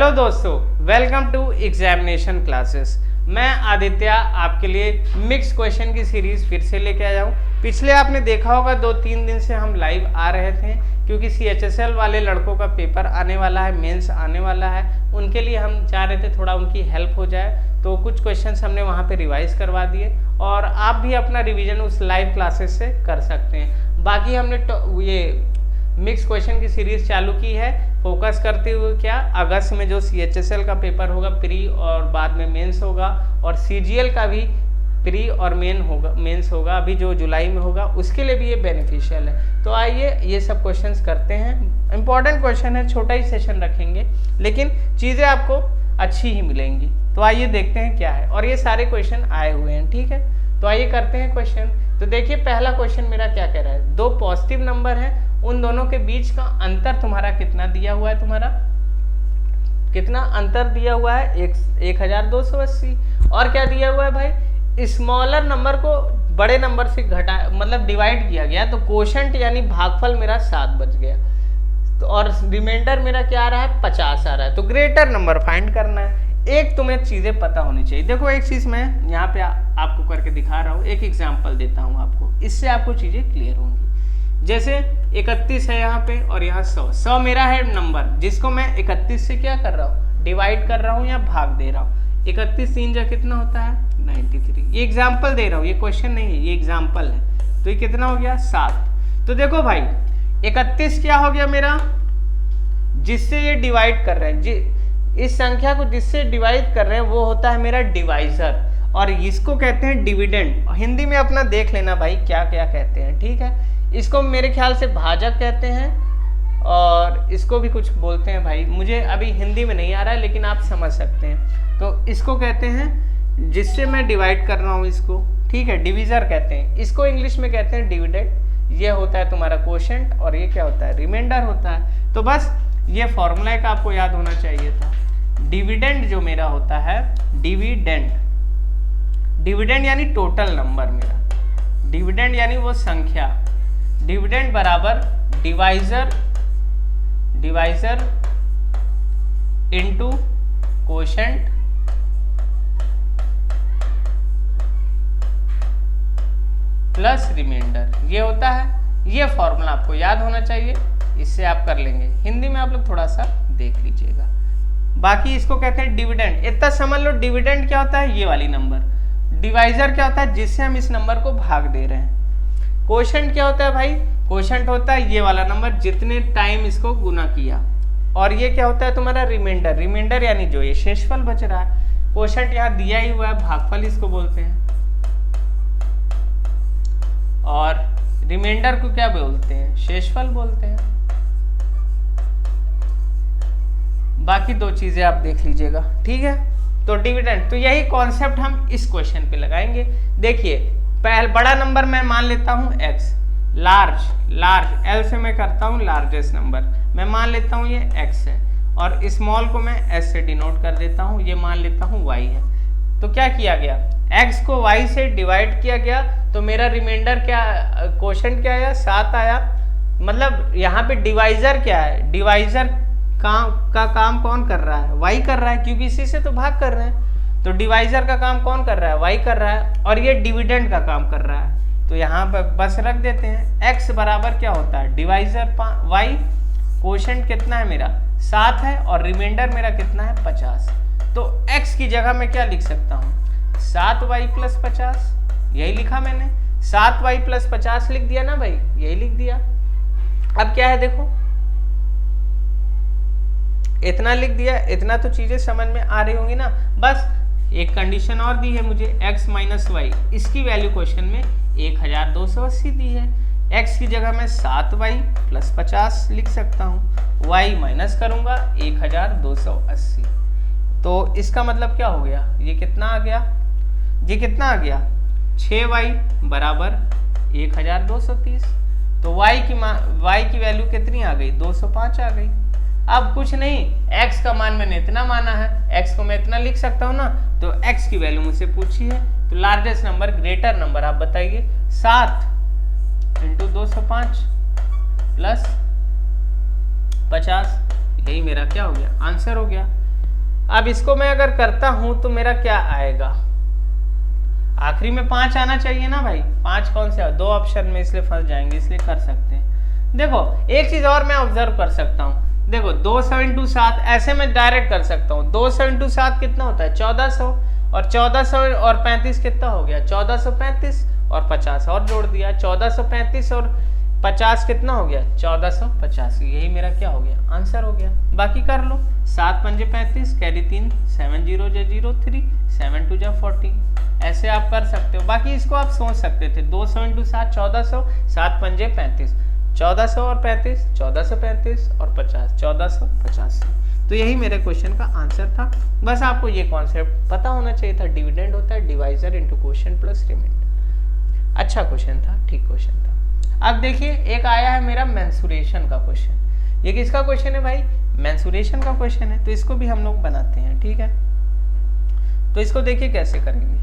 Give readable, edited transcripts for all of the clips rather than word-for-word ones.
Hello दोस्तों, welcome to examination classes. मैं आदित्य आपके लिए मिक्स क्वेश्चन की सीरीज फिर से लेके आया हूँ। पिछले आपने देखा होगा 2-3 दिन से हम लाइव आ रहे थे क्योंकि CHSL वाले लड़कों का पेपर आने वाला है, मेंस आने वाला है। उनके लिए हम चाह रहे थे थोड़ा उनकी हेल्प हो जाए, तो कुछ क्वेश्चंस हमने वहाँ पे रिवाइज करवा दिए और आप भी अपना रिवीजन उस लाइव क्लासेस से कर सकते हैं। बाकी हमने ये मिक्स क्वेश्चन की सीरीज चालू की है, फोकस करते हुए क्या अगस्त में जो CHSL का पेपर होगा प्री और बाद में मेंस होगा, और CGL का भी प्री और मेंस होगा अभी जो जुलाई में होगा, उसके लिए भी ये बेनिफिशियल है। तो आइए ये सब क्वेश्चंस करते हैं। इंपॉर्टेंट क्वेश्चन है, छोटा ही सेशन रखेंगे लेकिन चीज़ें आपको अच्छी ही मिलेंगी। तो आइए देखते हैं क्या है, और ये सारे क्वेश्चन आए हुए हैं, ठीक है। तो आइए करते हैं क्वेश्चन। तो देखिए पहला क्वेश्चन मेरा क्या कह रहा है, दो पॉजिटिव नंबर है, उन दोनों के बीच का अंतर तुम्हारा कितना दिया हुआ है, तुम्हारा कितना अंतर दिया हुआ है 1280। और क्या दिया हुआ है भाई, स्मॉलर नंबर को बड़े नंबर से घटा मतलब डिवाइड किया गया, तो कोशेंट यानी भागफल मेरा 7 बच गया। तो और रिमाइंडर मेरा क्या आ रहा है 50 आ रहा है। तो ग्रेटर नंबर फाइंड करना है। एक तुम्हें चीज़ें पता होनी चाहिए। देखो एक चीज़ मैं यहाँ पे आपको करके दिखा रहा हूँ, एक एग्जाम्पल देता हूँ आपको, इससे आपको चीज़ें क्लियर होंगी। जैसे 31 है यहाँ पे और यहाँ 100 मेरा है नंबर, जिसको मैं 31 से क्या कर रहा हूँ, डिवाइड कर रहा हूँ या भाग दे रहा हूँ। 31 3 जा कितना होता है 93। ये एग्जाम्पल दे रहा हूँ, ये क्वेश्चन नहीं है, ये एग्जाम्पल है। तो ये कितना हो गया 7। तो देखो भाई 31 क्या हो गया मेरा, जिससे ये डिवाइड कर रहे हैं, इस संख्या को जिससे डिवाइड कर रहे हैं वो होता है मेरा डिवाइजर, और इसको कहते हैं डिविडेंड। हिंदी में अपना देख लेना भाई क्या क्या कहते हैं, ठीक है। इसको मेरे ख्याल से भाजक कहते हैं और इसको भी कुछ बोलते हैं भाई, मुझे अभी हिंदी में नहीं आ रहा है लेकिन आप समझ सकते हैं। तो इसको कहते हैं जिससे मैं डिवाइड कर रहा हूँ इसको, ठीक है, डिविजर कहते हैं। इसको इंग्लिश में कहते हैं डिविडेंड। ये होता है तुम्हारा कोशेंट और ये क्या होता है, रिमाइंडर होता है। तो बस ये फॉर्मूला का आपको याद होना चाहिए था। डिविडेंड जो मेरा होता है, डिविडेंड यानी टोटल नंबर मेरा, डिविडेंड यानी वो संख्या, डिविडेंड बराबर divisor into quotient plus remainder, ये होता है। ये फॉर्मूला आपको याद होना चाहिए, इससे आप कर लेंगे। हिंदी में आप लोग थोड़ा सा देख लीजिएगा। बाकी इसको कहते हैं डिविडेंड, इतना समझ लो। डिविडेंड क्या होता है, ये वाली नंबर। डिवाइजर क्या होता है, जिससे हम इस नंबर को भाग दे रहे हैं। कोशेंट क्या होता है भाई, कोशेंट होता है ये वाला नंबर जितने टाइम इसको गुना किया। और ये क्या होता है तुम्हारा रिमाइंडर यानी जो ये शेषफल बच रहा है। कोशेंट यहाँ दिया ही हुआ है, भागफल इसको बोलते हैं। और रिमाइंडर को क्या बोलते हैं, शेषफल बोलते हैं। बाकी दो चीजें आप देख लीजिएगा, ठीक है। तो डिविडेंड, तो यही कॉन्सेप्ट हम इस क्वेश्चन पे लगाएंगे। देखिए बड़ा नंबर मैं मान लेता हूं x, लार्ज L से मैं करता हूं लार्जेस्ट नंबर, मैं मान लेता हूं ये x है, और स्मॉल को मैं s से डिनोट कर देता हूं, ये मान लेता हूं y है। तो क्या किया गया, x को y से डिवाइड किया गया, तो मेरा रिमाइंडर क्या, कोशेंट क्या आया 7 आया। मतलब यहाँ पे डिवाइजर क्या है, डिवाइजर का काम कौन कर रहा है, y कर रहा है, क्योंकि इसी से तो भाग कर रहे हैं। तो डिवाइजर का काम कौन कर रहा है, y कर रहा है, और ये डिविडेंड का काम कर रहा है। तो यहाँ पर बस रख देते हैं, x बराबर क्या होता है डिवाइजर y, कोशेंट कितना है मेरा 7 है, और रिमाइंडर मेरा कितना है 50। तो x की जगह मैं क्या लिख सकता हूँ, 7y + 50, यही लिखा मैंने, 7y + 50 लिख दिया ना भाई, यही लिख दिया। अब क्या है देखो, इतना लिख दिया, इतना तो चीजें समझ में आ रही होंगी ना। बस एक कंडीशन और दी है मुझे, x - y, इसकी वैल्यू क्वेश्चन में 1280 दी है। x की जगह मैं 7y + 50 लिख सकता हूँ, y माइनस करूंगा 1280। तो इसका मतलब क्या हो गया, ये कितना आ गया, 6y बराबर 1230। तो y की वैल्यू कितनी आ गई, 205 आ गई। अब कुछ नहीं, x का मान मैंने इतना माना है, x को मैं इतना लिख सकता हूँ ना। तो x की वैल्यू मुझसे पूछी है, तो लार्जेस्ट नंबर, ग्रेटर नंबर आप बताइए। 7 × 205 + 50, यही मेरा क्या हो गया, आंसर हो गया। अब इसको मैं अगर करता हूं तो मेरा क्या आएगा, आखिरी में 5 आना चाहिए ना भाई। 5 कौन से, 2 ऑप्शन में, इसलिए फंस जाएंगे, इसलिए कर सकते हैं। देखो एक चीज और मैं ऑब्जर्व कर सकता हूँ, देखो 2 7 7 ऐसे मैं डायरेक्ट कर सकता हूँ। 2 7 7 कितना होता है 1400, और 1400 और 35 कितना हो गया 1435, और 50 और जोड़ दिया 1435 और 50 कितना हो गया 1485। यही मेरा क्या हो गया आंसर हो गया। बाकी कर लो, 7 पंजे 35, कैरी 3, 7 0 0 3, 7 2 40, ऐसे आप कर सकते हो। बाकी इसको आप सोच सकते थे 2 7 7 1400, 7 पंजे 35, 1400 और 35 1435 और 50 1485। तो यही मेरे क्वेश्चन का आंसर था। बस आपको ये कॉन्सेप्ट पता होना चाहिए था, डिविडेंड होता है divisor into quotient plus remainder. अच्छा क्वेश्चन था, ठीक क्वेश्चन था। अब देखिए एक आया है मेरा मेंसुरेशन का क्वेश्चन। ये किसका क्वेश्चन है भाई, मेंसुरेशन का क्वेश्चन है। तो इसको भी हम लोग बनाते हैं, ठीक है। तो इसको देखिए कैसे करेंगे।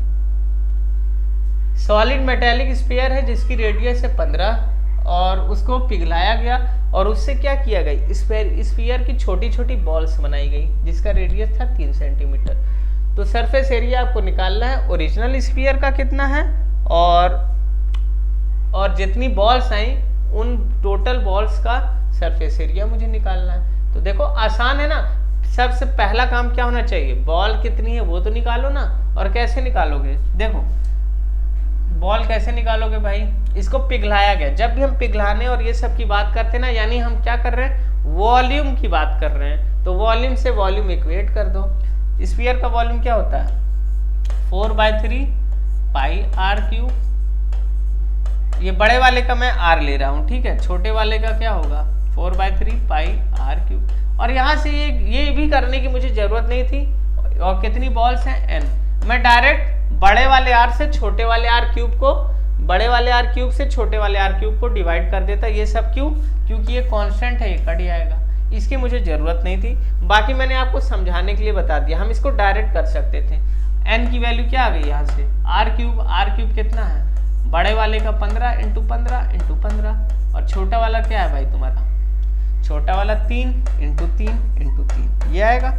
सॉलिड मेटेलिक स्फीयर है जिसकी रेडियस है 15 और उसको पिघलाया गया और उससे क्या किया गया, स्फीयर की छोटी छोटी बॉल्स बनाई गई जिसका रेडियस था 3 सेंटीमीटर। तो सरफेस एरिया आपको निकालना है ओरिजिनल स्फीयर का कितना है, और जितनी बॉल्स आई उन टोटल बॉल्स का सरफेस एरिया मुझे निकालना है। तो देखो आसान है ना। सबसे पहला काम क्या होना चाहिए, बॉल कितनी है वो तो निकालो ना। और कैसे निकालोगे, देखो बॉल कैसे निकालोगे भाई, इसको पिघलाया गया। जब भी हम पिघलाने और ये सब की बात करते हैं ना, यानी हम क्या कर रहे हैं, वॉल्यूम की बात कर रहे हैं। तो वॉल्यूम से वॉल्यूम इक्वेट कर दो। स्फीयर का वॉल्यूम क्या होता है 4/3 पाई आर क्यूब। ये बड़े वाले का मैं आर ले रहा हूँ, ठीक है। छोटे वाले का क्या होगा 4/3 पाई आर क्यूब। और यहाँ से ये भी करने की मुझे जरूरत नहीं थी। और कितनी बॉल्स हैं n, मैं डायरेक्ट बड़े वाले आर से छोटे वाले आर क्यूब को, बड़े वाले आर क्यूब से छोटे वाले आर क्यूब को डिवाइड कर देता। ये सब क्यों, क्योंकि ये कांस्टेंट है, ये कट जाएगा, इसकी मुझे जरूरत नहीं थी। बाकी मैंने आपको समझाने के लिए बता दिया। हम इसको डायरेक्ट कर सकते थे। n की वैल्यू क्या आ गई यहाँ से, आर क्यूब कितना है, बड़े वाले का 15 × 15 × 15, और छोटा वाला क्या है भाई तुम्हारा, छोटा वाला 3 × 3 × 3, ये आएगा।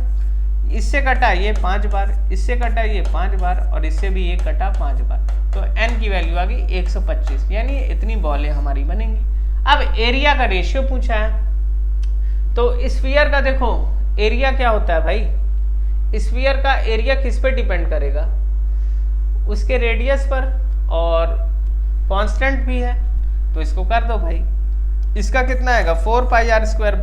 इससे कटा ये 5 बार, इससे कटा ये 5 बार, और इससे भी ये कटा 5 बार। तो n की वैल्यू आ गई 125, यानी इतनी बॉलें हमारी बनेंगी। अब एरिया का रेशियो पूछा है। तो स्फीयर का देखो एरिया क्या होता है भाई, स्फीयर का एरिया किस पे डिपेंड करेगा, उसके रेडियस पर, और कांस्टेंट भी है। तो इसको कर दो भाई। इसका कितना आएगा 4πr²,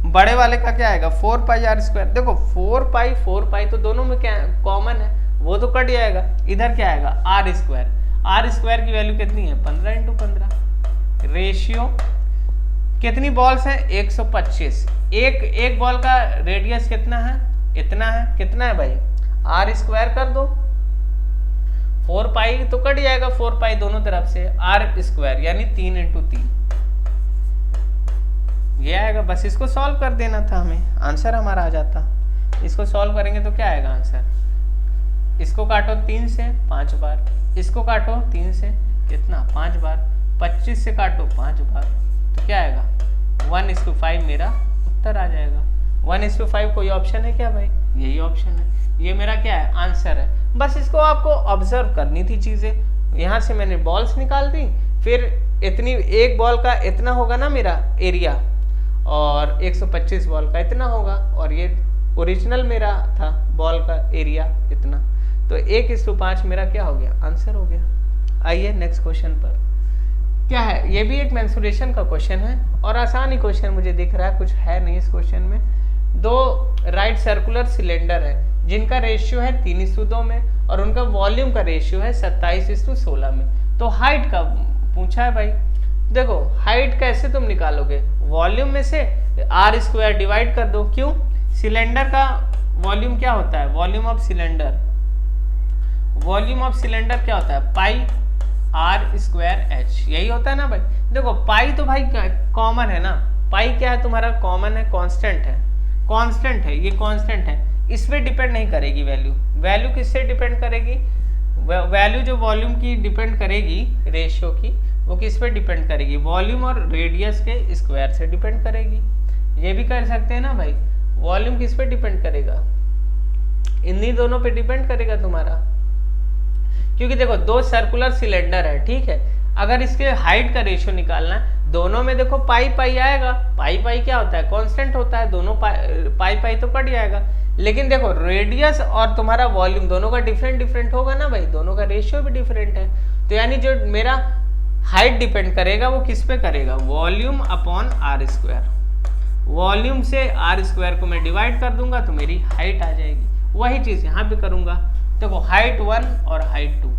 बड़े वाले का क्या आएगा 4πr²। देखो 4π तो दोनों में क्या कॉमन है, वो तो कट जाएगा। इधर क्या आएगा r² की वैल्यू कितनी है 15 × 15। रेशियो कितनी बॉल्स हैं 125। एक बॉल का रेडियस कितना है, इतना है, कितना है भाई r² कर दो। 4π तो कट जाएगा, 4π दोनों तरफ से, r² यानी 3 × 3, ये आएगा। बस इसको सॉल्व कर देना था हमें, आंसर हमारा आ जाता। इसको सॉल्व करेंगे तो क्या आएगा आंसर, इसको काटो 3 से 5 बार, इसको काटो 3 से कितना 5 बार, 25 से काटो 5 बार, तो क्या आएगा 1:5 मेरा उत्तर आ जाएगा। 1:5 कोई ऑप्शन है क्या भाई, यही ऑप्शन है। ये मेरा क्या है आंसर है। बस इसको आपको ऑब्जर्व करनी थी चीजें। यहाँ से मैंने बॉल्स निकाल दी, फिर इतनी एक बॉल का इतना होगा ना मेरा एरिया, और 125 बॉल का इतना होगा, और ये ओरिजिनल मेरा था बॉल का एरिया इतना। तो 1:5 मेरा क्या हो गया आंसर हो गया। आइए नेक्स्ट क्वेश्चन पर क्या है, ये भी एक मेंसुरेशन का क्वेश्चन है और आसान ही क्वेश्चन मुझे दिख रहा है, कुछ है नहीं इस क्वेश्चन में। 2 राइट सर्कुलर सिलेंडर है जिनका रेशियो है 3:2 में, और उनका वॉल्यूम का रेशियो है 27:16 में। तो हाइट का पूछा है भाई। देखो हाइट कैसे तुम निकालोगे, वॉल्यूम में से r² डिवाइड कर दो। क्यों, सिलेंडर का वॉल्यूम क्या होता है, वॉल्यूम ऑफ सिलेंडर क्या होता है पाई r²h, यही होता है ना भाई। देखो पाई तो भाई कॉमन है ना, पाई क्या है तुम्हारा कॉमन है, कांस्टेंट है, ये कांस्टेंट है, इस पे डिपेंड नहीं करेगी वैल्यू किससे डिपेंड करेगी, वैल्यू जो वॉल्यूम की डिपेंड करेगी रेशियो की, वो किस पे डिपेंड करेगी, वॉल्यूम और रेडियस के स्क्वायर से डिपेंड करेगी। ये भी कर सकते हैं ना भाई, वॉल्यूम किस पे डिपेंड करेगा, इन्हीं दोनों पे डिपेंड करेगा तुम्हारा, क्योंकि देखो दो सर्कुलर सिलेंडर है, ठीक है। अगर इसके हाइट का रेशियो निकालना है, दोनों में देखो पाई पाई आएगा, पाई पाई क्या होता है, कांस्टेंट होता है, दोनों पाई पाई तो कट जाएगा। लेकिन देखो रेडियस और तुम्हारा वॉल्यूम दोनों का डिफरेंट डिफरेंट होगा ना भाई, दोनों का रेशियो भी डिफरेंट है। तो यानी जो मेरा हाइट डिपेंड करेगा वो किस पे करेगा, volume upon R square. Volume से आर स्क्वायर को मैं डिवाइड कर दूंगा तो मेरी हाइट आ जाएगी। वही चीज यहाँ पे करूंगा। देखो हाइट 1 और हाइट 2,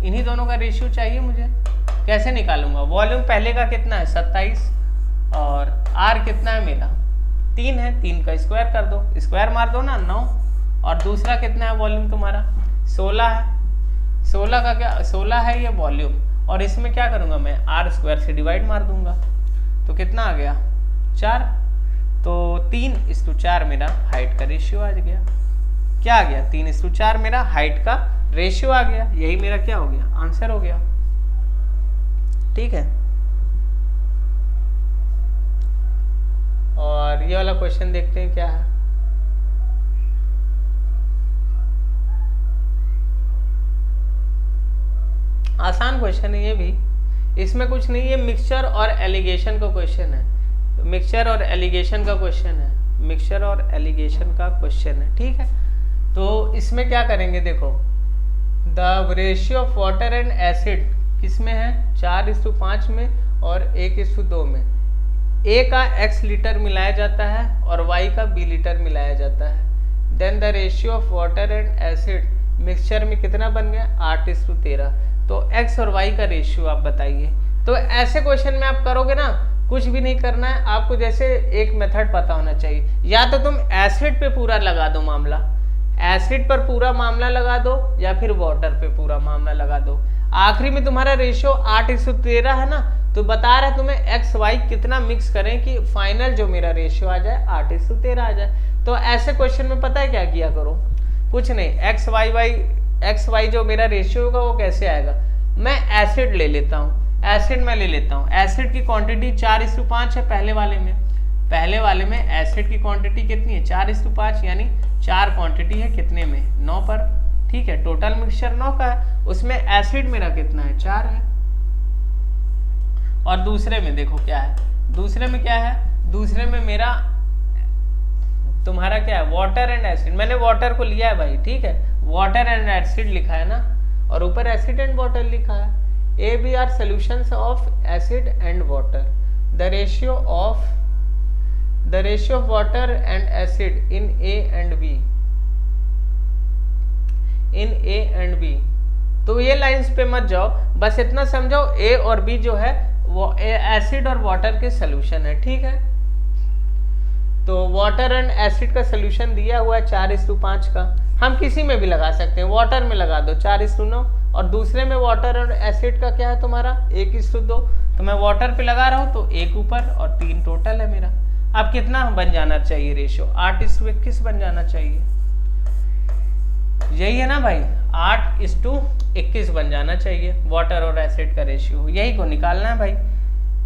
इन्हीं दोनों का रेशियो चाहिए मुझे। कैसे निकालूंगा, वॉल्यूम पहले का कितना है 27 और आर कितना है मेरा 3 है, 3 का स्क्वायर कर दो, स्क्वायर मार दो ना 9। और दूसरा कितना है वॉल्यूम तुम्हारा 16 है, 16 का क्या 16 है ये वॉल्यूम, और इसमें क्या करूंगा मैं आर स्क्वायर से डिवाइड मार दूंगा तो कितना आ गया 4। तो 3:4 मेरा हाइट का रेशियो आ गया। क्या आ गया 3:4 मेरा हाइट का रेशियो आ गया। यही मेरा क्या हो गया आंसर हो गया, ठीक है। और ये वाला क्वेश्चन देखते हैं क्या है। आसान क्वेश्चन है ये भी, इसमें कुछ नहीं है, मिक्सचर और एलिगेशन का क्वेश्चन है। मिक्सचर और एलिगेशन का क्वेश्चन है, मिक्सचर और एलिगेशन का क्वेश्चन है, ठीक है। तो इसमें क्या करेंगे, देखो the ratio of water and acid किस में है 4:5 में और 1:2 में। ए का x लीटर मिलाया जाता है और y का b लीटर मिलाया जाता है। Then the ratio of water and acid mixture में कितना बन गया 8:13। तो x और y का रेशियो आप बताइए। तो ऐसे क्वेश्चन में आप करोगे ना, कुछ भी नहीं करना है आपको, जैसे एक मेथड पता होना चाहिए। या तो तुम एसिड पे पूरा लगा दो मामला, एसिड पर पूरा मामला लगा दो, या फिर वाटर पे पूरा मामला लगा दो। आखिरी में तुम्हारा रेशियो 8:13 है ना, तो बता रहा है तुम्हें एक्स वाई कितना मिक्स करें कि फाइनल जो मेरा रेशियो आ जाए 8:13 आ जाए। तो ऐसे क्वेश्चन में पता है क्या किया करो, कुछ नहीं, एक्स वाई जो मेरा रेशियो होगा वो कैसे आएगा, मैं एसिड ले लेता हूँ, एसिड में ले लेता हूँ। एसिड की क्वांटिटी 4:5 है पहले वाले में एसिड की क्वांटिटी कितनी है 4:5, यानी 4 क्वांटिटी है कितने में 9 पर, ठीक है। टोटल मिक्सचर 9 का है, उसमें एसिड मेरा कितना है 4 है। और दूसरे में देखो क्या है, दूसरे में मेरा तुम्हारा क्या है वाटर एंड एसिड। मैंने वाटर को लिया है भाई, ठीक है, वाटर एंड एसिड लिखा है ना, और ऊपर एसिड एंड वाटर लिखा है। A B are solutions of acid and water. The ratio of water and acid in A and B. तो ये लाइंस पे मत जाओ, बस इतना समझो ए और बी जो है वो एसिड और वाटर के सोल्यूशन है, ठीक है। तो वाटर एंड एसिड का सोल्यूशन दिया हुआ है 4:5 का, हम किसी में भी लगा सकते हैं, वाटर में लगा दो 4:9, और दूसरे में वाटर और एसिड का क्या है तुम्हारा 1:2। तो मैं वाटर पे लगा रहा हूँ तो 1 ऊपर और 3 टोटल है मेरा। अब कितना बन जाना चाहिए रेशियो 8:21 बन जाना चाहिए, यही है ना भाई, 8:21 बन जाना चाहिए वाटर और एसिड का रेशियो, यही को निकालना है भाई।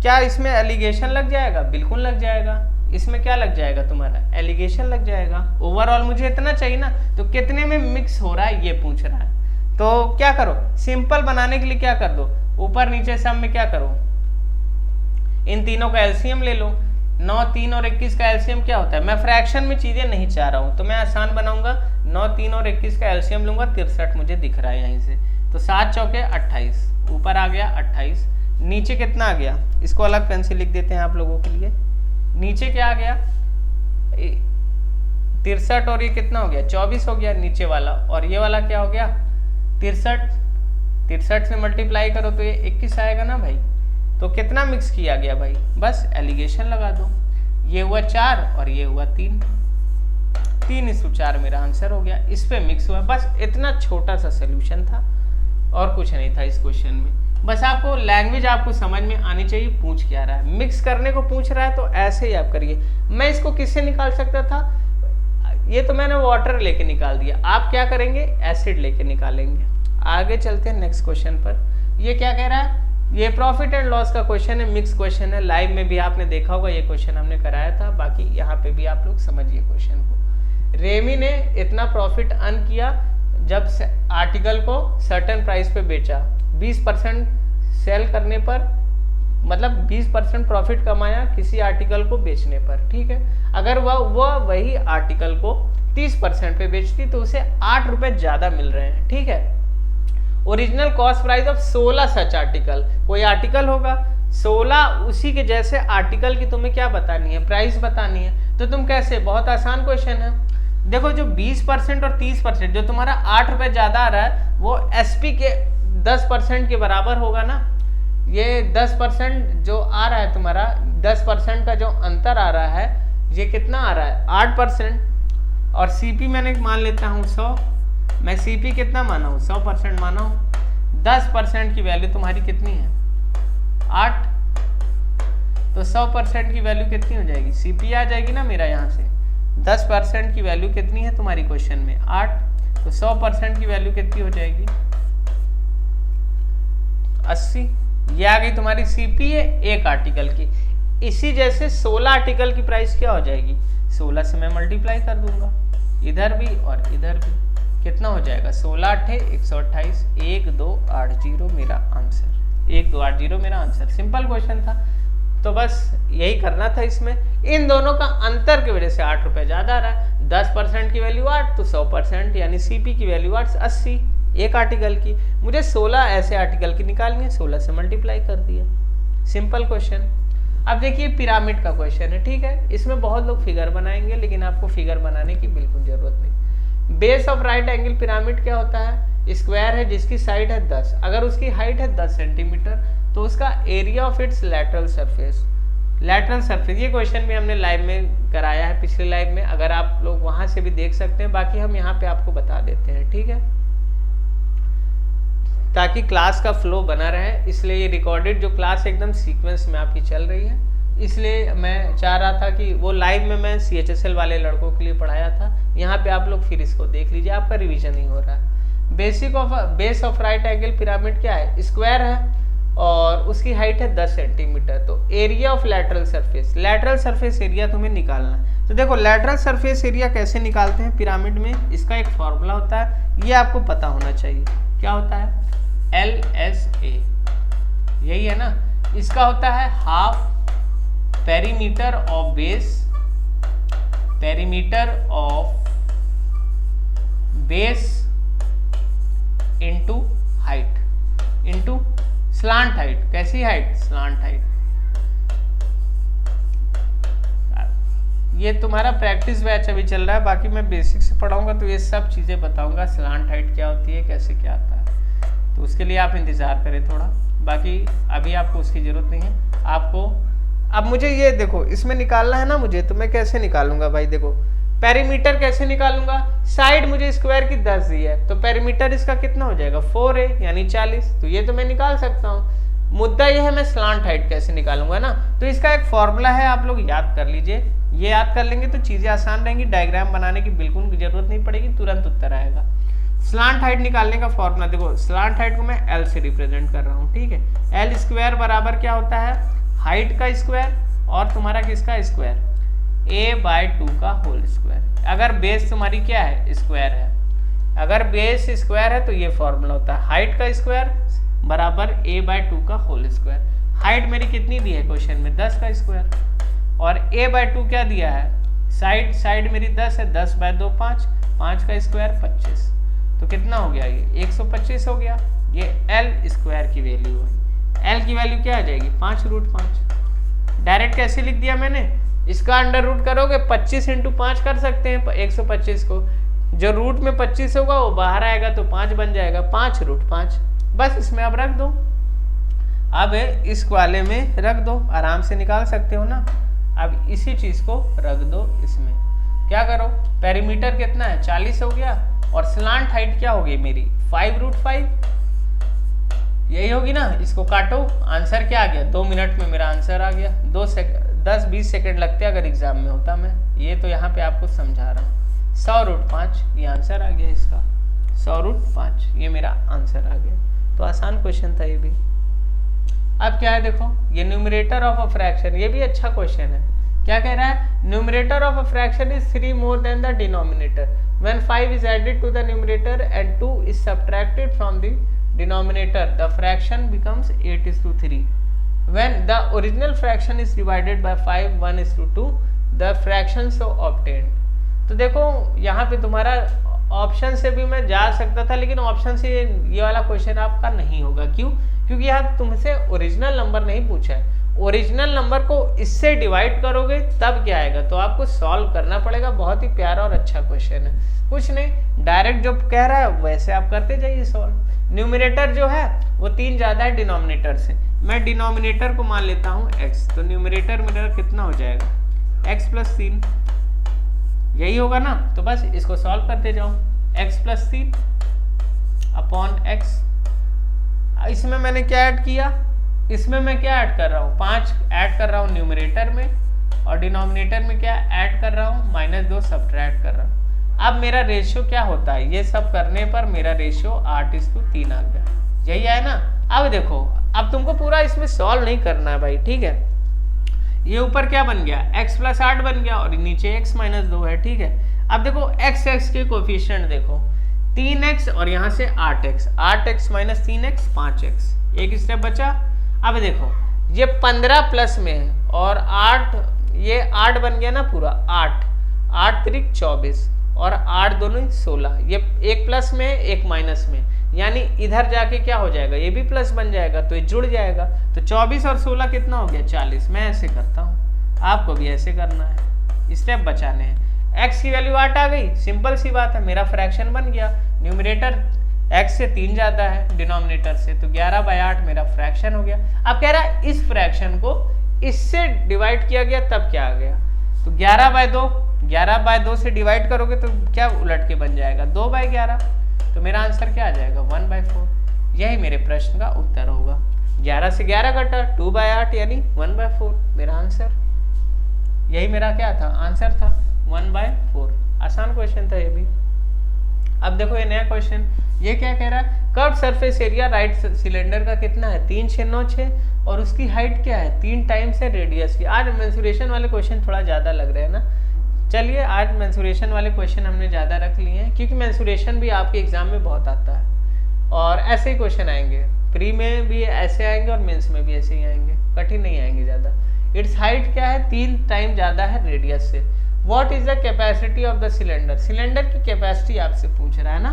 क्या इसमें एलिगेशन लग जाएगा, बिल्कुल लग जाएगा। इसमें क्या लग जाएगा तुम्हारा एलिगेशन लग जाएगा। ओवरऑल मुझे इतना चाहिए ना, तो कितने में मिक्स हो रहा है ये पूछ रहा है। तो क्या करो, सिंपल बनाने के लिए क्या कर दो, ऊपर नीचे सम में क्या करो, इन तीनों का एलसीएम ले लो। 9, 3 और 21 का एलसीएम क्या होता है, मैं फ्रैक्शन में चीजें नहीं चाह रहा हूं तो मैं आसान बनाऊंगा। 9, 3 और 21 का एलसीएम लूंगा, 63 मुझे दिख रहा है यहीं से। तो 7 चौके 28, ऊपर आ गया 28, नीचे कितना आ गया, इसको अलग पेन से लिख देते हैं आप लोगों के लिए। नीचे क्या आ गया 63, और ये कितना हो गया 24 हो गया नीचे वाला, और ये वाला क्या हो गया 63 से मल्टीप्लाई करो तो ये 21 आएगा ना भाई। तो कितना मिक्स किया गया भाई, बस एलिगेशन लगा दो। ये हुआ 4 और ये हुआ 3, 3:4 मेरा आंसर हो गया। इस पे मिक्स हुआ, बस इतना छोटा सा सोल्यूशन था और कुछ नहीं था इस क्वेश्चन में। बस आपको लैंग्वेज आपको समझ में आनी चाहिए, पूछ क्या रहा है। मिक्स करने को पूछ रहा है तो ऐसे ही आप करिए। मैं इसको किससे निकाल सकता था, ये तो मैंने वाटर लेके निकाल दिया, आप क्या करेंगे एसिड लेके निकालेंगे। आगे चलते हैं नेक्स्ट क्वेश्चन पर। ये क्या कह रहा है, ये प्रॉफिट एंड लॉस का क्वेश्चन है, मिक्स क्वेश्चन है। लाइव में भी आपने देखा होगा, ये क्वेश्चन हमने कराया था, बाकी यहाँ पे भी आप लोग समझिए क्वेश्चन को। रेमी ने इतना प्रॉफिट अर्न किया जब आर्टिकल को सर्टेन प्राइस पे बेचा, 20% सेल करने पर, मतलब 20% प्रॉफिट कमाया किसी आर्टिकल को बेचने पर, ठीक है। अगर वह वही आर्टिकल को 30% पे बेचती तो उसे 8 रुपए ज्यादा मिल रहे हैं, ठीक है। Original cost price of 16 such article, कोई आर्टिकल होगा 16 उसी के जैसे आर्टिकल की तुम्हें क्या बतानी है, प्राइस बतानी है। तो तुम कैसे, बहुत आसान क्वेश्चन है। देखो जो 20% और 30% जो तुम्हारा 8 रुपए ज्यादा आ रहा है वो एसपी के 10% के बराबर होगा ना। ये 10% जो आ रहा है तुम्हारा, 10% का जो अंतर आ रहा है, ये कितना आ रहा है 8%। और सीपी मैंने मान लेता हूँ 100, मैं सीपी कितना माना हूँ 100% माना हूँ। 10% की वैल्यू तुम्हारी कितनी है 8, तो 100% की वैल्यू कितनी हो जाएगी, सीपी आ जाएगी ना मेरा यहाँ से। 10% की वैल्यू कितनी है तुम्हारी क्वेश्चन में 8, तो 100% की वैल्यू कितनी हो जाएगी 80। ये आ गई तुम्हारी सीपी है एक आर्टिकल की। इसी जैसे 16 आर्टिकल की प्राइस क्या हो जाएगी, 16 से मैं मल्टीप्लाई कर दूंगा, इधर भी और इधर भी, कितना हो जाएगा 16 8 128, 1280 मेरा आंसर, 1280 मेरा आंसर। सिंपल क्वेश्चन था, तो बस यही करना था इसमें। इन दोनों का अंतर की वजह से 8 रुपए ज्यादा आ रहा है। 10% की वैल्यू 8 तो 100% यानी सीपी की वैल्यू 8 80 एक आर्टिकल की। मुझे 16 ऐसे आर्टिकल की निकालनी है, 16 से मल्टीप्लाई कर दिया, सिंपल क्वेश्चन। अब देखिए पिरामिड का क्वेश्चन है, ठीक है। इसमें बहुत लोग फिगर बनाएंगे लेकिन आपको फिगर बनाने की बिल्कुल जरूरत नहीं। Base of right angle pyramid क्या होता है, स्क्वायर है जिसकी साइड है 10, अगर उसकी हाइट है 10 सेंटीमीटर तो उसका area of its lateral surface, lateral surface, ये क्वेश्चन भी हमने लाइव में कराया है, पिछले लाइव में, अगर आप लोग वहां से भी देख सकते हैं, बाकी हम यहाँ पे आपको बता देते हैं, ठीक है, ताकि क्लास का फ्लो बना रहे। इसलिए ये रिकॉर्डेड जो क्लास एकदम सीक्वेंस में आपकी चल रही है, इसलिए मैं चाह रहा था कि वो लाइव में मैं CHSL वाले लड़कों के लिए पढ़ाया था, यहाँ पे आप लोग फिर इसको देख लीजिए, आपका रिवीजन ही हो रहा है। Base of right angle pyramid क्या है, स्क्वायर है और उसकी हाइट है 10 सेंटीमीटर, तो area of lateral surface, lateral surface area तुम्हें निकालना है। तो देखो लैटरल सरफेस एरिया कैसे निकालते हैं पिरामिड में, इसका एक फॉर्मूला होता है, ये आपको पता होना चाहिए, क्या होता है LSA, यही है ना। इसका होता है half perimeter of base, perimeter of base into height, into slant height. कैसी हाइट, स्लांट हाइट। ये तुम्हारा प्रैक्टिस बैच अभी चल रहा है, बाकी मैं बेसिक से पढ़ाऊंगा तो ये सब चीजें बताऊंगा, स्लांट हाइट क्या होती है, कैसे क्या आता है, तो उसके लिए आप इंतजार करें थोड़ा, बाकी अभी आपको उसकी जरूरत नहीं है। आपको अब मुझे ये देखो इसमें निकालना है ना मुझे, तो मैं कैसे निकालूंगा भाई, देखो पेरीमीटर कैसे निकालूंगा, साइड मुझे स्क्वायर की 10 दी है तो पेरीमीटर इसका कितना हो जाएगा 4 है यानी 40, तो ये तो मैं निकाल सकता हूँ। मुद्दा ये है मैं स्लांट हाइट कैसे निकालूंगा ना, तो इसका एक फॉर्मूला है, आप लोग याद कर लीजिए, ये याद कर लेंगे तो चीजें आसान रहेंगी, डायग्राम बनाने की बिल्कुल जरूरत नहीं पड़ेगी, तुरंत उत्तर आएगा। स्लांट हाइट निकालने का फॉर्मूला देखो, स्लांट हाइट को मैं L से रिप्रेजेंट कर रहा हूँ, ठीक है। L स्क्वायर बराबर क्या होता है, हाइट का स्क्वायर और तुम्हारा किसका स्क्वायर, a/2 का होल स्क्वायर। अगर बेस तुम्हारी क्या है स्क्वायर है, अगर बेस स्क्वायर है तो ये फॉर्मूला होता है हाइट का स्क्वायर बराबर a/2 का होल स्क्वायर। हाइट मेरी कितनी दी है क्वेश्चन में 10 का स्क्वायर, और a/2 क्या दिया है, साइड मेरी 10 है, 10/2 5, 5 का स्क्वायर 25, तो कितना हो गया ये 125 हो गया। ये L स्क्वायर की वैल्यू है, L की वैल्यू क्या आ जाएगी 5√5। डायरेक्ट कैसे लिख दिया मैंने, इसका अंडर रूट करोगे 25 × 5 कर सकते हैं 125 को, जो रूट में 25 होगा वो बाहर आएगा तो 5 बन जाएगा, 5√5। बस इसमें अब रख दो, अब इस वाले में रख दो, आराम से निकाल सकते हो ना। अब इसी चीज को रख दो इसमें, क्या करो पेरीमीटर कितना है 40 हो गया, और स्लांट हाइट क्या होगी मेरी 5√5, यही होगी ना। इसको काटो, आंसर क्या आ गया, 2 मिनट में मेरा आंसर आ गया। 10-20 सेकेंड लगते अगर एग्जाम में होता, मैं ये तो यहाँ पे आपको समझा रहा हूँ। 100√5 ये आंसर आ गया इसका, 100√5 ये मेरा आंसर आ गया। तो आसान क्वेश्चन था ये भी। अब क्या है देखो, ये न्यूमरेटर ऑफ अ फ्रैक्शन, ये भी अच्छा क्वेश्चन है। क्या कह रहा है, numerator of a fraction is 3 more than the denominator when 5 is added to the numerator and 2 is subtracted from the denominator the fraction becomes 8:3. When the original fraction is divided by 5 1:2 the fraction so obtained. तो देखो यहाँ पे तुम्हारा option से भी मैं जा सकता था, लेकिन ऑप्शन से ये वाला क्वेश्चन आपका नहीं होगा. क्यों? क्योंकि यहाँ तुमसे ओरिजिनल नंबर नहीं पूछा है. ओरिजिनल नंबर को इससे डिवाइड करोगे तब क्या आएगा, तो आपको सॉल्व करना पड़ेगा. बहुत ही प्यारा और अच्छा क्वेश्चन है. कुछ नहीं, डायरेक्ट जो कह रहा है वैसे आप करते जाइए सॉल्व. न्यूमरेटर जो है वो 3 ज़्यादा है डिनोमिनेटर से. मैं डिनोमिनेटर को मान लेता हूँ x, तो न्यूमरेटर मेरा कितना हो जाएगा, x + 3. यही होगा ना. तो बस इसको सॉल्व करते जाओ. x + 3 upon x. इसमें मैंने क्या ऐड किया, इसमें मैं क्या ऐड कर रहा हूँ, 5 ऐड कर रहा हूँ न्यूमरेटर में, और डिनोमिनेटर में क्या ऐड कर रहा हूँ, -2 सब्ट्रैक्ट कर रहा हूँ. अब मेरा रेशियो क्या होता है, ये सब करने पर मेरा रेशियो 8:3 आ गया. यही है ना. अब देखो, अब तुमको पूरा इसमें सॉल्व नहीं करना है भाई, ठीक है. ये ऊपर क्या बन गया, x + 8 बन गया और नीचे x - 2 है, ठीक है. अब देखो x के कोफिशिएंट देखो, 3x और यहाँ से 8x, 8x - 3x 5x. एक स्टेप बचा. अब देखो ये 15 प्लस में है और 8, ये 8 बन गया ना पूरा, 8 8 × 24 और 8 दोनों 16. ये एक प्लस में एक माइनस में, यानी इधर जाके क्या हो जाएगा, ये भी प्लस बन जाएगा तो ये जुड़ जाएगा. तो 24 और 16 कितना हो गया, 40. मैं ऐसे करता हूँ, आपको भी ऐसे करना है. स्टेप बचाने हैं. x की वैल्यू 8 आ गई, सिंपल सी बात है, मेरा फ्रैक्शन बन गया. न्यूमरेटर x से 3 ज़्यादा है डिनोमिनेटर से, तो 11/8 मेरा फ्रैक्शन हो गया. अब कह रहा है इस फ्रैक्शन को इससे डिवाइड किया गया तब क्या आ गया, तो 11/2 से डिवाइड करोगे तो क्या उलट के बन जाएगा, 2/11. तो मेरा आंसर क्या आ जाएगा, 1/4. यही मेरे प्रश्न का उत्तर होगा. 11 से 11 कटा, 2/8 यानी 1/4 मेरा आंसर. यही मेरा क्या था, आंसर था 1/4. आसान क्वेश्चन था ये भी. अब देखो ये नया क्वेश्चन, ये क्या कह रहा है, curve surface area right cylinder का कितना है, 3 6 9 6, और उसकी हाइट क्या है, 3 टाइम्स है रेडियस की. आज मेंसुरेशन वाले क्वेश्चन थोड़ा ज़्यादा लग रहे हैं ना. चलिए आज मेंसुरेशन वाले क्वेश्चन हमने ज़्यादा रख लिए हैं, क्योंकि मेंसुरेशन भी आपके एग्जाम में बहुत आता है और ऐसे ही क्वेश्चन आएंगे. प्री में भी ऐसे आएंगे और मेंस में भी ऐसे ही आएंगे, कठिन नहीं आएंगे ज़्यादा. इट्स हाइट क्या है, 3 टाइम ज़्यादा है रेडियस से. What is the capacity of the cylinder, cylinder की कैपेसिटी आपसे पूछ रहा है ना.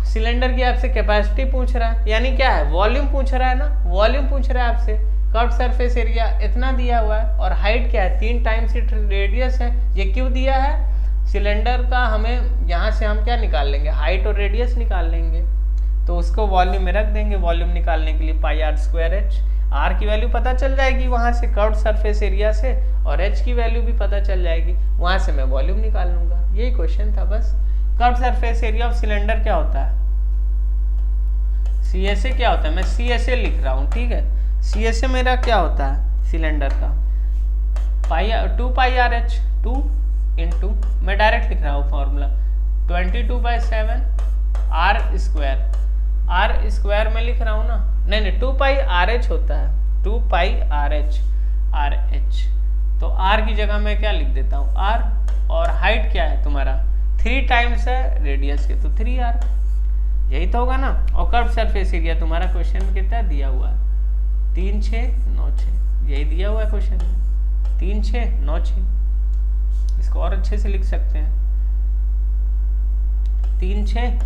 सिलेंडर की आपसे कैपेसिटी पूछ रहा है, यानी क्या है, वॉल्यूम पूछ रहा है ना. वॉल्यूम पूछ रहा है आपसे. कर्व सरफेस एरिया इतना दिया हुआ है और हाइट क्या है, 3 टाइम्स रेडियस है. ये क्यों दिया है, सिलेंडर का हमें यहाँ से हम क्या निकाल लेंगे, हाइट और रेडियस निकाल लेंगे. तो उसको वॉल्यूम में रख देंगे. वॉल्यूम निकालने के लिए πr²h. r की वैल्यू पता चल जाएगी वहाँ से कर्व सरफेस एरिया से, और h की वैल्यू भी पता चल जाएगी, वहाँ से मैं वॉल्यूम निकाल लूँगा. यही क्वेश्चन था बस. Curve surface area of cylinder क्या होता है, CSA क्या होता है, मैं CSA लिख रहा हूँ, ठीक है. CSA मेरा क्या होता है सिलेंडर का, 2πrh, 2 × मैं डायरेक्ट लिख रहा हूँ फॉर्मूला, 22/7 r² में लिख रहा हूँ ना. नहीं 2πrh होता है, 2πrh. तो r की जगह मैं क्या लिख देता हूँ, r. और हाइट क्या है तुम्हारा, 3 टाइम्स है रेडियस के, तो 3r. यही तो होगा ना. और कर्व सरफेस एरिया तुम्हारा क्वेश्चन में कितना दिया हुआ है, 3 6 9 6. यही दिया हुआ है क्वेश्चन में, 3 6 9 6. इसको और अच्छे से लिख सकते हैं, 3 6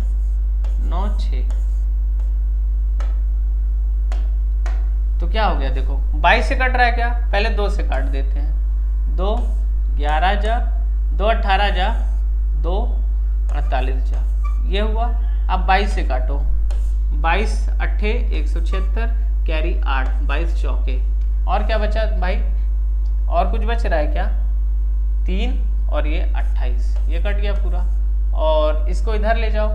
9 6. तो क्या हो गया, देखो 22 से कट रहा है क्या, पहले 2 से काट देते हैं. 2 11 जा, 2 18 जा, 2 48 जा, ये हुआ. अब 22 से काटो, 22 8 176 कैरी 8, 22 चौके. और क्या बचा भाई, और कुछ बच रहा है क्या, 3 और ये 28, ये कट गया पूरा. और इसको इधर ले जाओ,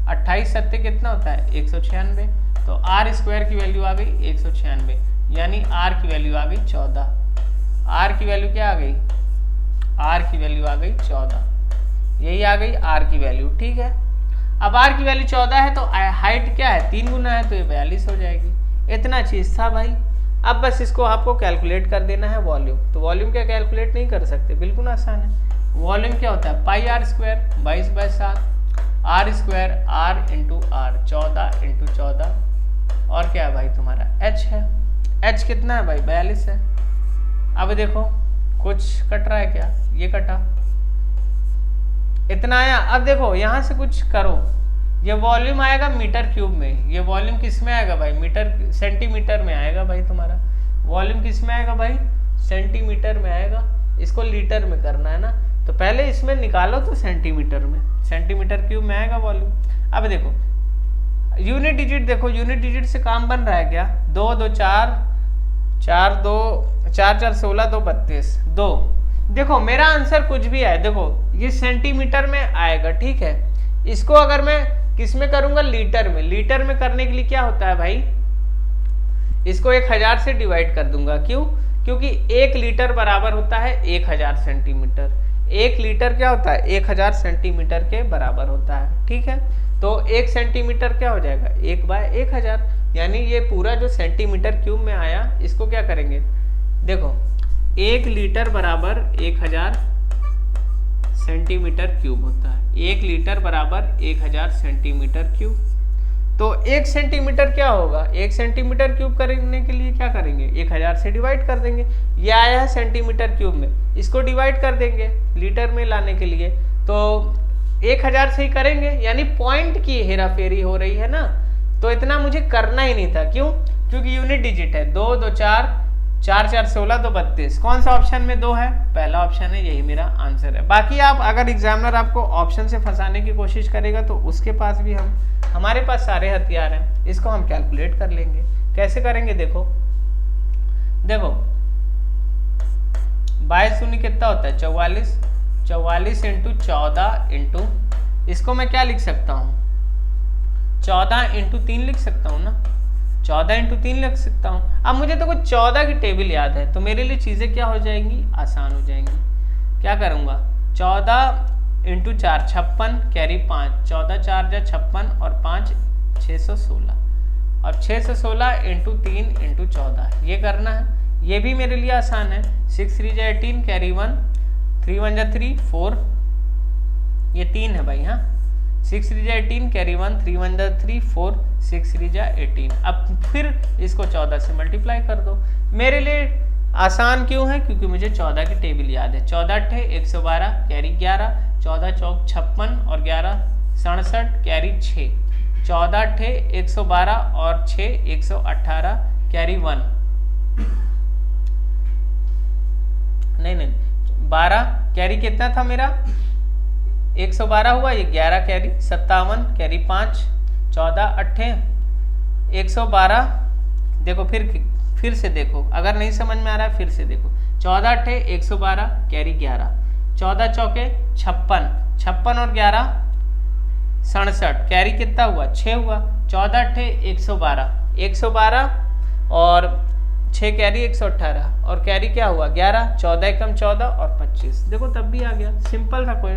28 7 कितना होता है, 196. तो r² की वैल्यू आ गई 196, यानी r की वैल्यू आ गई 14. r की वैल्यू क्या आ गई, r की वैल्यू आ गई 14. यही आ गई r की वैल्यू, ठीक है. अब r की वैल्यू 14 है तो हाइट क्या है, 3 गुना है, तो ये 42 हो जाएगी. इतना चीज था भाई. अब बस इसको आपको कैलकुलेट कर देना है वॉल्यूम। तो वॉल्यूम क्या कैलकुलेट नहीं कर सकते, बिल्कुल आसान है। वॉल्यूम क्या होता है, pi r square 22/7, r square r into r 14 into 14, और क्या है भाई तुम्हारा एच है। एच कितना है भाई 42 है। अब देखो कुछ कट रहा है क्या, ये कटा, इतना आया। अब देखो यहां से कुछ करो, ये वॉल्यूम आएगा मीटर क्यूब में, ये वॉल्यूम किस में आएगा भाई, मीटर सेंटीमीटर में आएगा भाई तुम्हारा। वॉल्यूम किस में आएगा भाई, सेंटीमीटर में आएगा। इसको लीटर में करना है ना, तो पहले इसमें निकालो तो सेंटीमीटर में, सेंटीमीटर क्यूब में आएगा वॉल्यूम। अब देखो यूनिट डिजिट, देखो यूनिट डिजिट से काम बन रहा है क्या, 2 2 4 4 2 4 4 16 2 32 2। देखो मेरा आंसर कुछ भी है, देखो ये सेंटीमीटर में आएगा, ठीक है। इसको अगर मैं किस में करूंगा, लीटर में। लीटर में करने के लिए क्या होता है भाई, इसको 1000 से डिवाइड कर दूंगा। क्यों, क्योंकि 1 लीटर बराबर होता है 1000 सेंटीमीटर। 1 लीटर क्या होता है 1000 सेंटीमीटर के बराबर होता है, ठीक है। तो 1 सेंटीमीटर क्या हो जाएगा 1/1000, यानी ये पूरा जो सेंटीमीटर क्यूब में आया इसको क्या करेंगे, देखो 1 लीटर बराबर 1000 सेंटीमीटर क्यूब होता है। 1 लीटर बराबर 1000 सेंटीमीटर क्यूब। तो 1 सेंटीमीटर क्या होगा, 1 सेंटीमीटर क्यूब करने के लिए क्या करेंगे, 1000 से डिवाइड कर देंगे। ये आया है सेंटीमीटर क्यूब में, इसको डिवाइड कर देंगे लीटर में लाने के लिए, तो 1000 से ही करेंगे, यानी पॉइंट की हेरा फेरी हो रही है ना। तो इतना मुझे करना ही नहीं था, क्यों, क्योंकि यूनिट डिजिट है। 2 2 4 4 4 16 2 32, कौन सा ऑप्शन में 2 है, पहला ऑप्शन है, यही मेरा आंसर है। बाकी आप अगर एग्जामिनर आपको ऑप्शन से फंसाने की कोशिश करेगा तो उसके पास भी हमारे पास सारे हथियार हैं, इसको हम कैलकुलेट कर लेंगे। कैसे करेंगे, देखो देखो 22 शून्य कितना होता है 44, 44 इंटू 14 इंटू, इसको मैं क्या लिख सकता हूँ 14 इंटू 3 लिख सकता हूँ ना, 14 इंटू 3 लिख सकता हूँ। अब मुझे तो कुछ 14 की टेबल याद है, तो मेरे लिए चीज़ें क्या हो जाएंगी, आसान हो जाएंगी। क्या करूँगा 14 इंटू 4 56 कैरी 5, 14 4 जा 56 और 5 616, और 616 इंटू 3 इंटू 14 ये करना है। ये भी मेरे लिए आसान है। 6 3 जा 18 कैरी 1, 3 1 जा 3 4, ये 3 है भाई। हाँ 6 3 जा 18 कैरी 1, 3 1 जा 3 4, 6 3 जा 18। अब फिर इसको 14 से मल्टीप्लाई कर दो। मेरे लिए आसान क्यों है, क्योंकि मुझे 14 की टेबल याद है। 14 अट्ठे 112 कैरी 11, 14 चौक 56 और 11 67 कैरी 6, 14 अट्ठे 112 और 6 118 कैरी 1, नहीं 12 कैरी कितना था मेरा 112 हुआ, ये 11 कैरी 57 कैरी 5, 14 अट्ठे 112। देखो फिर से देखो, अगर नहीं समझ में आ रहा है फिर से देखो। 14 अट्ठे 112 कैरी 11, 14 चौके 56, 56 और 11 67 कैरी कितना हुआ 6 हुआ। 14 अट्ठे 112, 112 और 6 कैरी 118 और कैरी क्या हुआ 11, 14 एकम 14 और 25। देखो तब भी आ गया, सिंपल था, कोई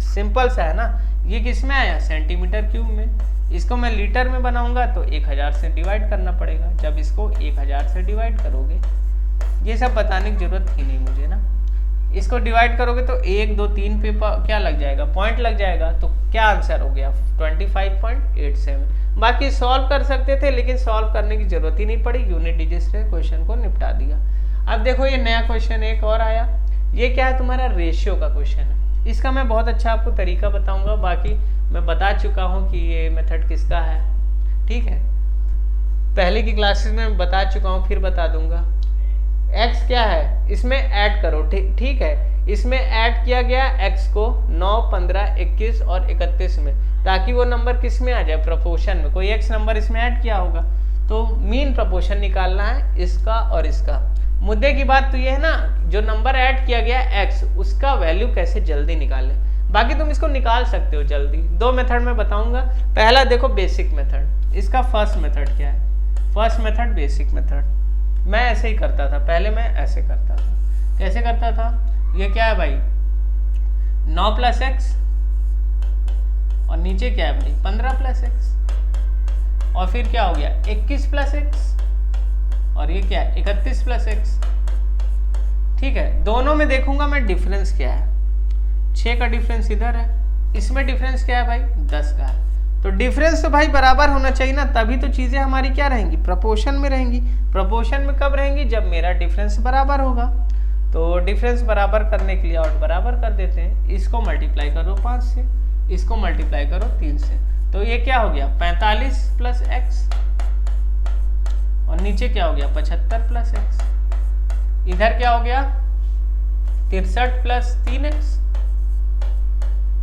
सिंपल सा है ना। ये किस में आया सेंटीमीटर क्यूब में। इसको मैं लीटर में बनाऊंगा तो 1000 से डिवाइड करना पड़ेगा। जब इसको 1000 से डिवाइड करोगे, ये सब बताने की जरूरत थी नहीं मुझे ना। इसको डिवाइड करोगे तो 1 2 3 पे क्या लग जाएगा, पॉइंट लग जाएगा। तो क्या आंसर हो गया 25.87। बाकी सॉल्व कर सकते थे, लेकिन सॉल्व करने की जरूरत ही नहीं पड़ी, यूनिट डिजिट से क्वेश्चन को निपटा दिया। अब देखो ये नया क्वेश्चन एक और आया। ये क्या है, तुम्हारा रेशियो का क्वेश्चन है। इसका मैं बहुत अच्छा आपको तरीका बताऊंगा। बाकी मैं बता चुका हूँ कि ये मेथड किसका है, ठीक है, पहले की क्लासेस में बता चुका हूँ, फिर बता दूंगा। x क्या है, इसमें ऐड करो, ठीक है। इसमें ऐड किया गया x को 9 15 21 और 31 में, ताकि वो नंबर किस में आ जाए, प्रोपोर्शन में। कोई x नंबर इसमें ऐड किया होगा, तो मीन प्रोपोर्शन निकालना है इसका और इसका। मुद्दे की बात तो ये है ना, जो नंबर ऐड किया गया x, उसका वैल्यू कैसे जल्दी निकालें। बाकी तुम इसको निकाल सकते हो जल्दी। 2 मेथड में बताऊंगा। पहला देखो बेसिक मेथड, इसका फर्स्ट मेथड क्या है, फर्स्ट मेथड बेसिक मेथड। मैं ऐसे ही करता था, पहले मैं ऐसे करता था। कैसे करता था, ये क्या है भाई 9 + x और नीचे क्या है भाई 15 + x, और फिर क्या हो गया 21 + x और ये क्या है 31 प्लस एक्स। ठीक है, दोनों में देखूंगा मैं डिफरेंस क्या है। 6 का डिफरेंस इधर है, इसमें डिफरेंस क्या है भाई 10 का है। तो डिफरेंस तो भाई बराबर होना चाहिए ना, तभी तो चीजें हमारी क्या रहेंगी प्रोपोर्शन में रहेंगी। प्रोपोर्शन में कब रहेंगी, जब मेरा डिफरेंस बराबर होगा। तो डिफरेंस बराबर करने के लिए और बराबर कर देते हैं, इसको मल्टीप्लाई करो 5 से, इसको मल्टीप्लाई करो 3 से, तो ये क्या हो गया 45 प्लस एक्स, और नीचे क्या हो गया 75 प्लस एक्स। इधर क्या हो गया 63 प्लस 3x,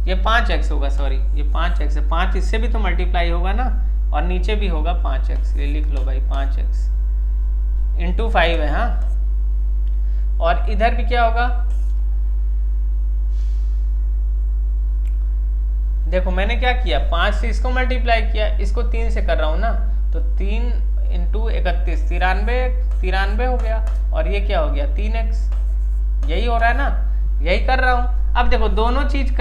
ये 5x होगा, सॉरी ये 5x है, 5 इससे भी तो मल्टीप्लाई होगा ना, और नीचे भी होगा 5x, ये लिख लो भाई 5x इंटू 5 है। हाँ, और इधर भी क्या होगा, देखो मैंने क्या किया 5 से इसको मल्टीप्लाई किया, इसको 3 से कर रहा हूं ना, तो 3 इंटू 31 93 हो गया, और ये क्या हो गया 3x, यही हो रहा है ना, यही कर रहा हूं। अब देखो दोनों चीज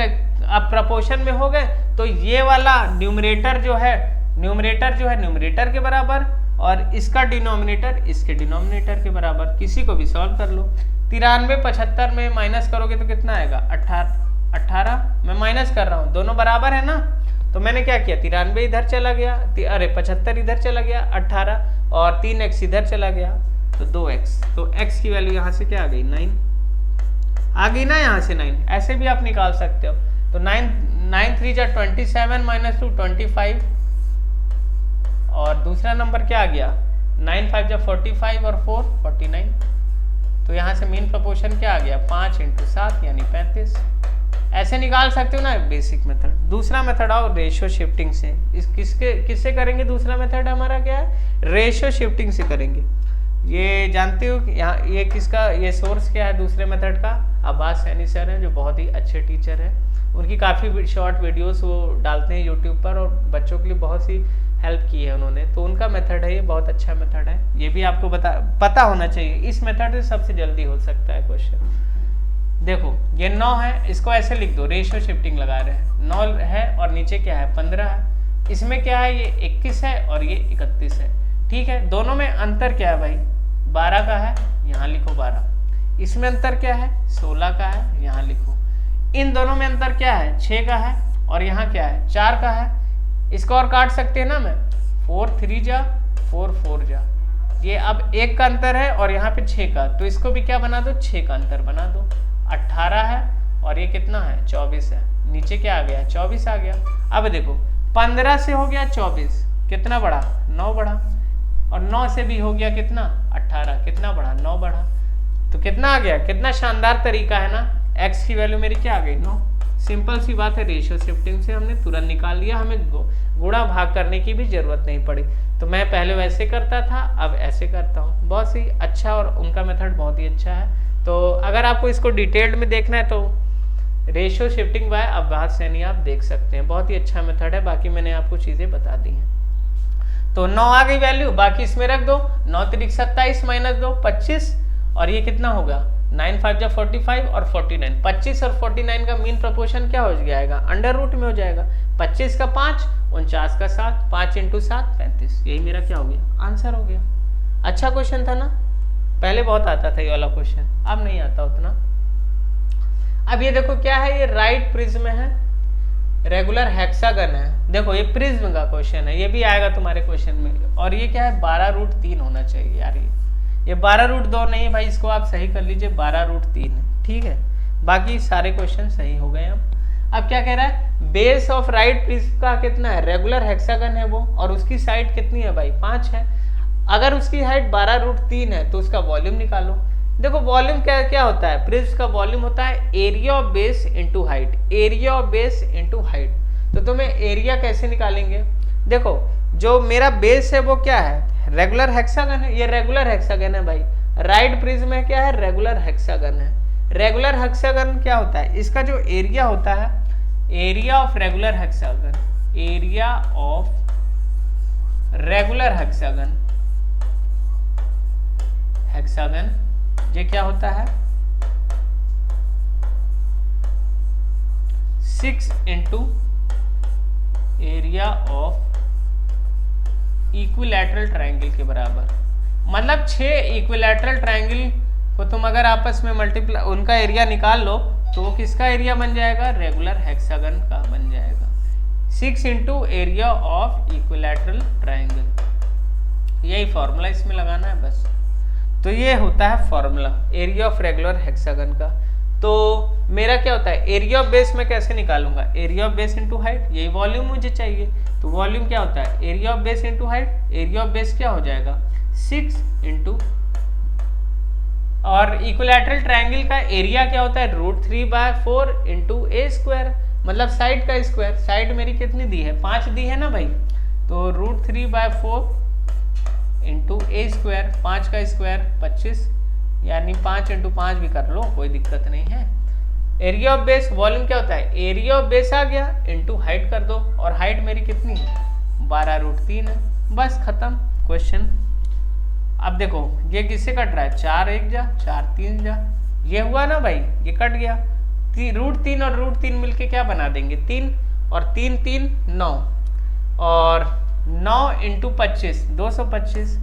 अब प्रपोर्शन में हो गए, तो ये वाला न्यूमरेटर जो है न्यूमरेटर के बराबर, और इसका डिनोमिनेटर इसके डिनोमिनेटर के बराबर। किसी को भी सॉल्व कर लो। 93 75 में माइनस करोगे तो कितना आएगा 18 मैं माइनस कर रहा हूँ, दोनों बराबर है ना, तो मैंने क्या किया 93 इधर चला गया, अरे 75 इधर चला गया, 18 और 3x इधर चला गया, तो 2x। तो x की वैल्यू यहाँ से क्या आ गई 9 आ गई ना, यहाँ से 9, ऐसे भी आप निकाल सकते हो। तो 9 3 जा 27 माइनस 2 25, और दूसरा नंबर क्या आ गया 9 5 जा 45 और 4 49। तो यहाँ से मीन प्रोपोर्शन क्या आ गया 5 इंटू 7 यानी 35। ऐसे निकाल सकते हो ना बेसिक मेथड। दूसरा मेथड आओ रेशियो शिफ्टिंग से। किससे करेंगे दूसरा मेथड हमारा क्या है रेशियो शिफ्टिंग से करेंगे। ये जानते हो कि यहाँ ये किसका ये सोर्स क्या है दूसरे मेथड का, अब्बास सैनी सर हैं जो बहुत ही अच्छे टीचर हैं। उनकी काफ़ी शॉर्ट वीडियोस वो डालते हैं यूट्यूब पर और बच्चों के लिए बहुत सी हेल्प की है उन्होंने। तो उनका मेथड है ये, बहुत अच्छा मेथड है, ये भी आपको पता होना चाहिए। इस मेथड से सबसे जल्दी हो सकता है क्वेश्चन। देखो ये 9 है, इसको ऐसे लिख दो, रेशियो शिफ्टिंग लगा रहे हैं, 9 है और नीचे क्या है 15 है। इसमें क्या है ये 21 है और ये 31 है। ठीक है, दोनों में अंतर क्या है भाई 12 का है, यहाँ लिखो 12। इसमें अंतर क्या है 16 का है, यहाँ लिखो। इन दोनों में अंतर क्या है 6 का है और यहाँ क्या है 4 का है। इसको और काट सकते हैं ना मैं, 4 3 जा 4 4 जा, ये अब 1 का अंतर है और यहाँ पे 6 का, तो इसको भी क्या बना दो 6 का अंतर बना दो। 18 है और ये कितना है 24 है, नीचे क्या आ गया 24 आ गया। अब देखो 15 से हो गया 24, कितना बढ़ा 9 बढ़ा, और 9 से भी हो गया कितना 18, कितना बढ़ा 9 बढ़ा। तो कितना आ गया, कितना शानदार तरीका है ना। x की वैल्यू मेरी क्या आ गई 9। सिंपल सी बात है, रेशियो शिफ्टिंग से हमने तुरंत निकाल लिया, हमें गुणा भाग करने की भी जरूरत नहीं पड़ी। तो मैं पहले वैसे करता था, अब ऐसे करता हूँ। बहुत ही अच्छा, और उनका मेथड बहुत ही अच्छा है। तो अगर आपको इसको डिटेल्ड में देखना है तो ratio shifting by Abbas Saini आप देख सकते हैं, बहुत ही अच्छा मेथड है। बाकी मैंने आपको चीज़ें बता दी हैं। तो 9 आ गई वैल्यू, बाकी इसमें रख दो, 9 3 27 माइनस 2 25, और ये कितना होगा 9 5 जा 45 और 49। 25 और 49 का मीन प्रोपोर्शन क्या हो जाएगा अंडर रूट में हो जाएगा। 25 का 5, 49 का 7, 5 इंटू 7 35। यही मेरा क्या हो गया आंसर हो गया। अच्छा क्वेश्चन था ना, पहले बहुत आता था ये वाला क्वेश्चन, अब नहीं आता उतना। अब ये देखो क्या है, ये राइट प्रिज्म है, रेगुलर हेक्सागन है। देखो ये प्रिज्म का क्वेश्चन है, ये भी आएगा तुम्हारे क्वेश्चन में। और ये क्या है 12√3 होना चाहिए यार, ये 12√2 नहीं है भाई, इसको आप सही कर लीजिए, 12√3 है। ठीक है, बाकी सारे क्वेश्चन सही हो गए। अब क्या कह रहा है, बेस ऑफ राइट प्रिज्म का कितना है, रेगुलर हेक्सागन है वो, और उसकी साइड कितनी है भाई 5 है। अगर उसकी हाइट 12√3 है तो उसका वॉल्यूम निकालो। देखो वॉल्यूम क्या क्या होता है, प्रिज्म का वॉल्यूम होता है area of base into height, area of base into height. तो तुम्हें एरिया कैसे निकालेंगे, देखो जो मेरा बेस है वो क्या है रेगुलर हेक्सागन है, ये रेगुलर हेक्सागन है भाई। राइट प्रिज्म में क्या है रेगुलर हेक्सागन है। रेगुलर हेक्सागन क्या होता है, इसका जो एरिया होता है, area of regular hexagon, area of regular hexagon, hexagon ये क्या होता है 6 into area of equilateral triangle के बराबर। मतलब 6 इक्विलैटरल ट्रायंगल को तुम अगर आपस में मल्टीप्लाई उनका एरिया निकाल लो तो वो किसका एरिया बन जाएगा, रेगुलर हेक्सागन का बन जाएगा। 6 into area of equilateral triangle, यही फॉर्मूला इसमें लगाना है बस। तो ये होता है formula area of regular hexagon का। तो मेरा क्या होता है, एरिया ऑफ बेस में कैसे निकालूंगा, area of base into height, यही वॉल्यूम मुझे चाहिए। तो वॉल्यूम क्या होता है, area of base into height, area of base क्या हो जाएगा 6 इंटू, और इक्विलैटरल ट्रायंगल का एरिया क्या होता है √3/4 इंटू ए स्क्वायर, मतलब साइड का स्क्वायर। साइड मेरी कितनी दी है 5 दी है ना भाई, तो √3/4 इंटू ए स्क्वायर, 5 का स्क्वायर 25, यानी 5 इंटू 5 भी कर लो कोई दिक्कत नहीं है। एरिया ऑफ बेस, वॉल्यूम क्या होता है एरिया ऑफ बेस आ गया इंटू हाइट कर दो, और हाइट मेरी कितनी है 12√3 है, बस खत्म क्वेश्चन। अब देखो ये किससे कट रहा है, 4 1 जा 4 3 जा, ये हुआ ना भाई, ये कट गया। √3 और √3 मिलके क्या बना देंगे 3, और 3 3 9, और 9 इंटू 25 225,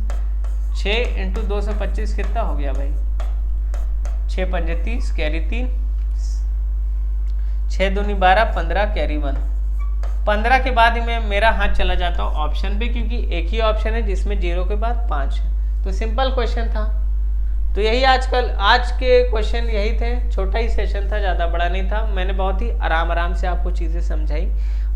6 इंटू 225 कितना हो गया भाई 6 पंजे 30, कैरी 3, 6 दूनी 12, 15 कैरी 1। 15 के बाद ही मैं मेरा हाथ चला जाता हूँ ऑप्शन पे, क्योंकि एक ही ऑप्शन है जिसमें 0 के बाद 5 है। तो सिंपल क्वेश्चन था। तो यही आज के क्वेश्चन यही थे, छोटा ही सेशन था, ज़्यादा बड़ा नहीं था। मैंने बहुत ही आराम से आपको चीज़ें समझाई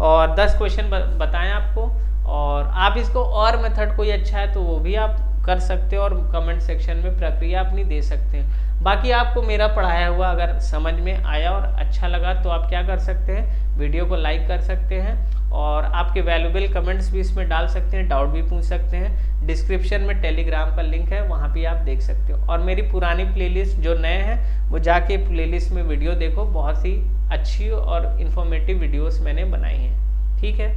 और 10 क्वेश्चन बताएं आपको, और आप इसको और मेथड कोई अच्छा है तो वो भी आप कर सकते हो और कमेंट सेक्शन में प्रक्रिया अपनी दे सकते हैं। बाकी आपको मेरा पढ़ाया हुआ अगर समझ में आया और अच्छा लगा तो आप क्या कर सकते हैं, वीडियो को लाइक कर सकते हैं, और आपके वैल्यूएबल कमेंट्स भी इसमें डाल सकते हैं, डाउट भी पूछ सकते हैं। डिस्क्रिप्शन में टेलीग्राम का लिंक है, वहाँ भी आप देख सकते हो। और मेरी पुरानी प्लेलिस्ट जो नए हैं वो जाके प्लेलिस्ट में वीडियो देखो, बहुत ही अच्छी और इन्फॉर्मेटिव वीडियोस मैंने बनाई हैं। ठीक है,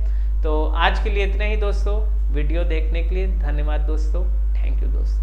तो आज के लिए इतना ही दोस्तों। वीडियो देखने के लिए धन्यवाद दोस्तों। थैंक यू दोस्तों।